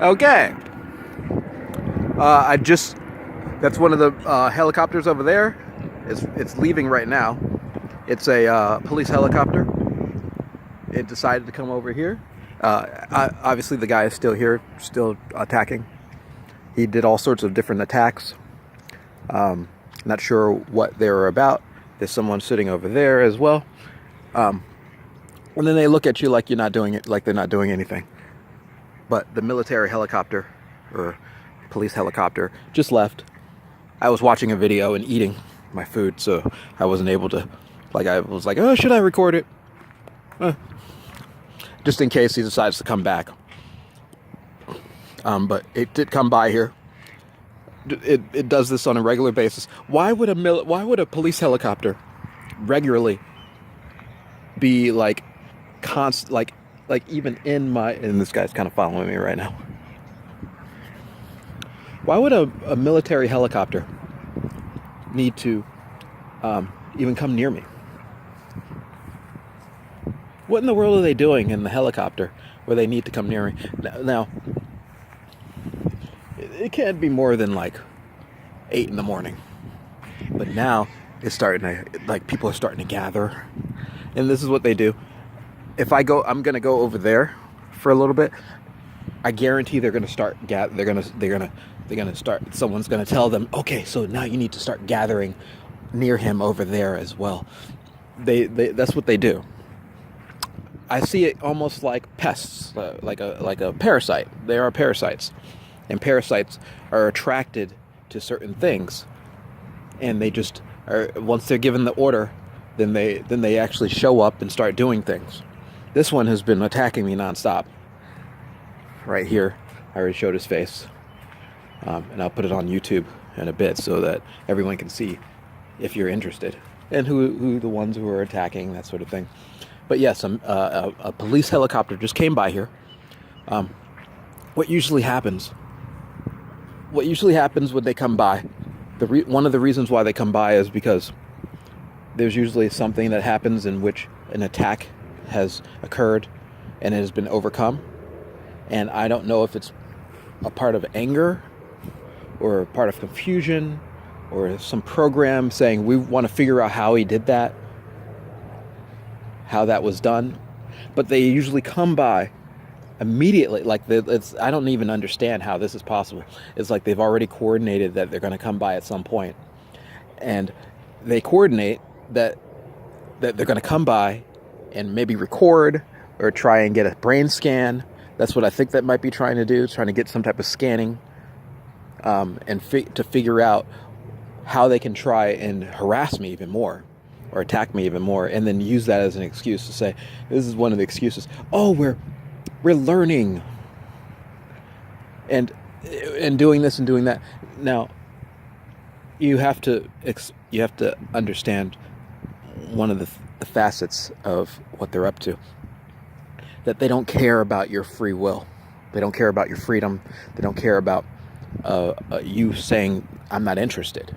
Okay. That's one of the helicopters over there. It's leaving right now. It's a police helicopter. It decided to come over here. Obviously, the guy is still here, still attacking. He did all sorts of different attacks. Not sure what they were about. There's someone sitting over there as well. And then they look at you like you're not doing it, like they're not doing anything. But the military helicopter, or police helicopter, just left. I was watching a video and eating my food, so I wasn't able to, I was like, oh, should I record it? Just in case he decides to come back. But it did come by here. It does this on a regular basis. Why would a police helicopter regularly be even in my, and this guy's kind of following me right now. Why would a military helicopter need to even come near me? What in the world are they doing in the helicopter where they need to come near me? Now it can't be more than 8 in the morning. But now it's starting to, people are starting to gather. And this is what they do. If I'm going to go over there for a little bit. I guarantee they're going to start they're going to start, someone's going to tell them, okay, so now you need to start gathering near him over there as well. That's what they do. I see it almost like pests, like a parasite. They are parasites. And parasites are attracted to certain things. And they just are, once they're given the order, then they actually show up and start doing things. This one has been attacking me nonstop. Right here, I already showed his face. And I'll put it on YouTube in a bit so that everyone can see if you're interested. And who the ones who are attacking, that sort of thing. But yes, a police helicopter just came by here. What usually happens when they come by, one of the reasons why they come by is because there's usually something that happens in which an attack has occurred and it has been overcome. And I don't know if it's a part of anger or a part of confusion or some program saying we want to figure out how he did that, how that was done. But they usually come by immediately. I don't even understand how this is possible. It's like they've already coordinated that they're going to come by at some point. And they coordinate that they're going to come by and maybe record or try and get a brain scan. That's what I think that might be trying to do, trying to get some type of scanning to figure out how they can try and harass me even more or attack me even more, and then use that as an excuse to say, this is one of the excuses. Oh, we're learning and doing this and doing that. Now, you have to understand one of the facets of what they're up to. That they don't care about your free will. They don't care about your freedom. They don't care about you saying, I'm not interested.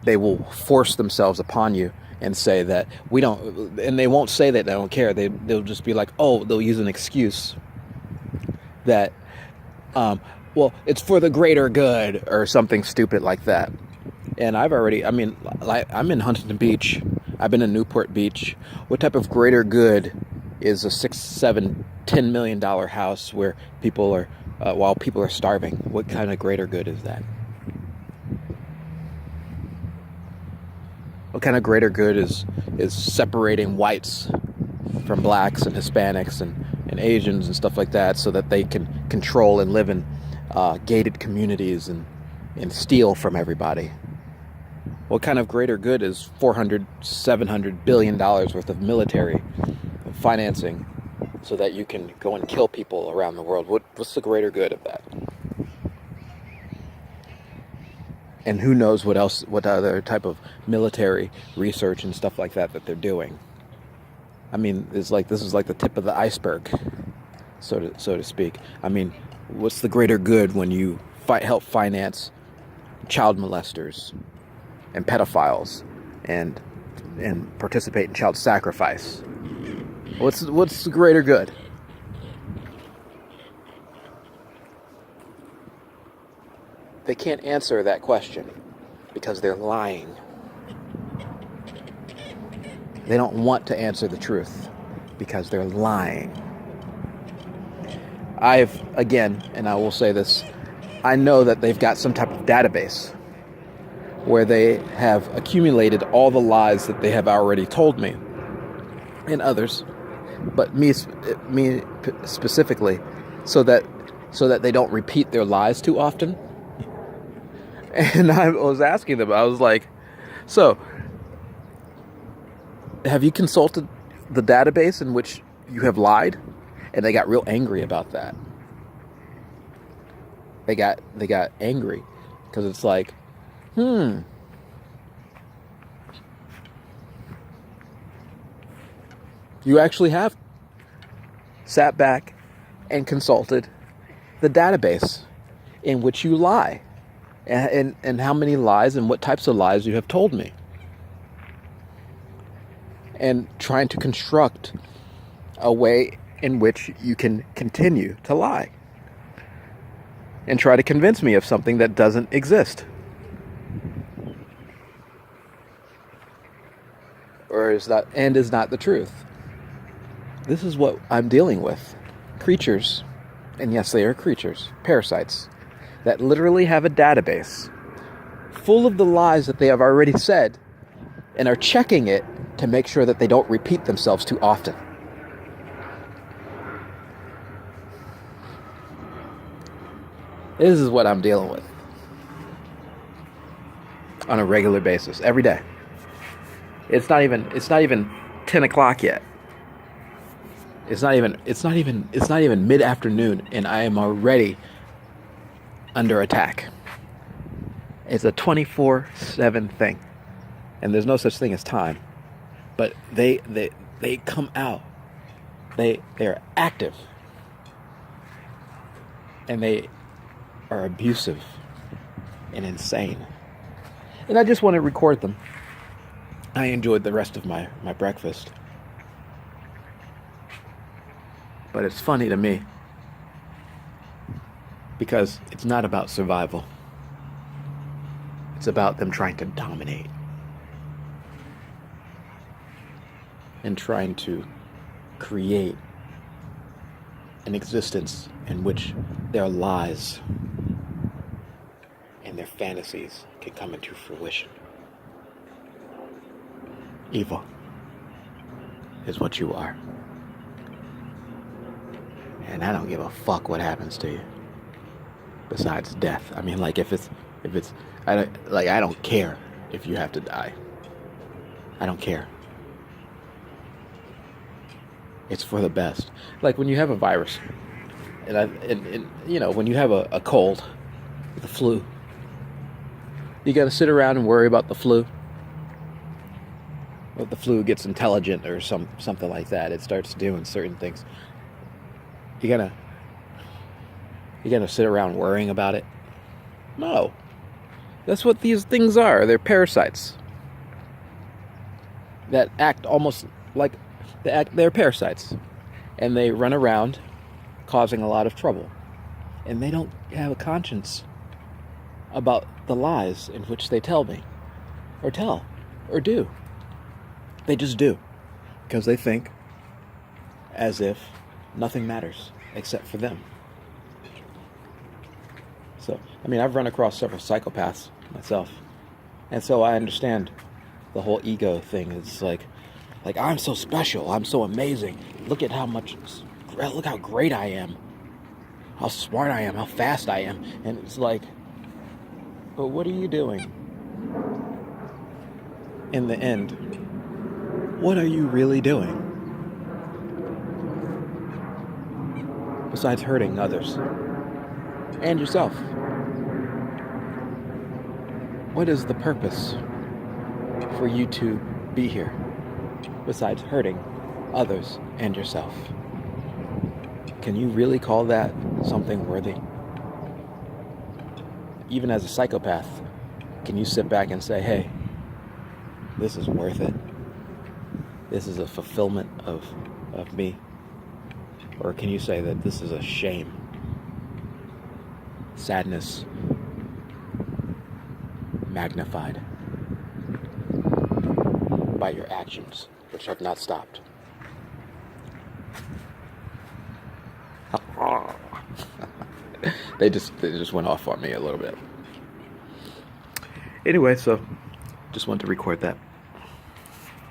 They will force themselves upon you and say that we don't, and they won't say that they don't care. They'll just be like, oh, they'll use an excuse that, well, it's for the greater good or something stupid like that. And I'm in Huntington Beach. I've been in Newport Beach. What type of greater good is a $6, $7, $10 million house where people are, while people are starving? What kind of greater good is that? What kind of greater good is separating whites from blacks and Hispanics and Asians and stuff like that so that they can control and live in gated communities and steal from everybody? What kind of greater good is $400, $700 billion worth of military financing so that you can go and kill people around the world? What's the greater good of that? And who knows what other type of military research and stuff like that they're doing. I mean, this is like the tip of the iceberg, so to speak. I mean, what's the greater good when you help finance child molesters and pedophiles and participate in child sacrifice? What's the greater good? they can't answer that question because they're lying. They don't want to answer the truth because they're lying. Again, and I will say this, I know that they've got some type of database where they have accumulated all the lies that they have already told me and others, but me specifically, so that they don't repeat their lies too often. And I was asking them, I was like, so, have you consulted the database in which you have lied? And they got real angry about that. They got angry because it's like, you actually have sat back and consulted the database in which you lie, and how many lies and what types of lies you have told me, and trying to construct a way in which you can continue to lie and try to convince me of something that doesn't exist. Or is not the truth. This is what I'm dealing with. Creatures, and yes, they are creatures, parasites, that literally have a database full of the lies that they have already said and are checking it to make sure that they don't repeat themselves too often. This is what I'm dealing with on a regular basis, every day. It's not even 10 o'clock yet. It's not even mid-afternoon, and I am already under attack. It's a 24/7 thing, and there's no such thing as time. But they come out. They're active, and they are abusive and insane. And I just want to record them. I enjoyed the rest of my breakfast. But it's funny to me because it's not about survival. It's about them trying to dominate and trying to create an existence in which their lies and their fantasies can come into fruition. Evil is what you are. And I don't give a fuck what happens to you besides death. I mean, like, I don't care if you have to die. I don't care. It's for the best. Like when you have a virus, and you know, when you have a cold, the flu, you gotta sit around and worry about the flu. If the flu gets intelligent or something like that, it starts doing certain things. You gonna sit around worrying about it? No. That's what these things are. They're parasites that act almost like they're parasites, and they run around causing a lot of trouble, and they don't have a conscience about the lies in which they tell me or do. They just do because they think as if nothing matters except for them. So, I mean, I've run across several psychopaths myself, and so I understand the whole ego thing. It's like I'm so special, I'm so amazing. Look how great I am, how smart I am, how fast I am. And it's like, but what are you doing? In the end, what are you really doing? Besides hurting others and yourself. What is the purpose for you to be here besides hurting others and yourself? Can you really call that something worthy? Even as a psychopath, can you sit back and say, hey, this is worth it? This is a fulfillment of me? Or can you say that this is a shame, sadness, magnified by your actions, which have not stopped. They just went off on me a little bit. Anyway, so just wanted to record that.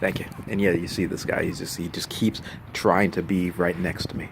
Thank you. And yeah, you see this guy, he just keeps trying to be right next to me.